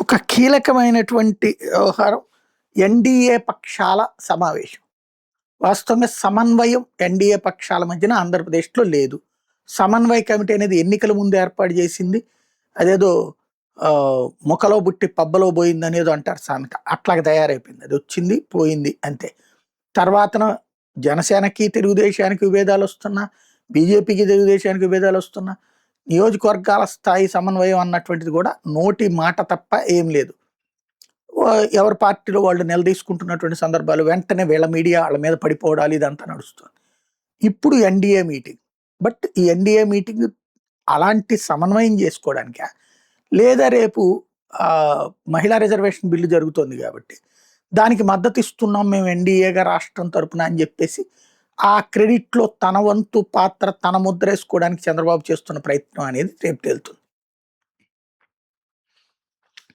ఒక కీలకమైనటువంటి వ్యవహారం ఎన్డీఏ పక్షాల సమావేశం. వాస్తవంగా సమన్వయం ఎన్డీఏ పక్షాల మధ్యన ఆంధ్రప్రదేశ్‌లో లేదు. సమన్వయ కమిటీ అనేది ఎన్నికల ముందు ఏర్పాటు చేసింది. అదేదో మొక్కలో బుట్టి పబ్బలో పోయిందనేదో అంటారు సామెత. అట్లాగా తయారైపోయింది. అది వచ్చింది, పోయింది అంతే. తర్వాతన జనసేనకి, తెలుగుదేశానికి విభేదాలొస్తున్నా, బీజేపీకి, తెలుగుదేశానికి విభేదాలొస్తున్నా, నియోజకవర్గాల స్థాయి సమన్వయం అన్నటువంటిది కూడా నోటి మాట తప్ప ఏం లేదు. ఎవరి పార్టీలో వాళ్ళు నిలదీసుకుంటున్నటువంటి సందర్భాలు వెంటనే వీళ్ళ మీడియా వాళ్ళ మీద పడిపోవడాలు ఇదంతా నడుస్తుంది. ఇప్పుడు ఎన్డీఏ మీటింగ్. బట్ ఈ ఎన్డీఏ మీటింగ్ అలాంటి సమన్వయం చేసుకోవడానికా? లేదా రేపు మహిళా రిజర్వేషన్ బిల్లు జరుగుతోంది కాబట్టి దానికి మద్దతు ఇస్తున్నాం మేము ఎన్డీఏగా రాష్ట్రం తరపున అని చెప్పేసి ఆ క్రెడిట్‌లో తన వంతు పాత్ర, తన ముద్రేసుకోవడానికి చంద్రబాబు చేస్తున్న ప్రయత్నం అనేది రేపు తేలుతుంది.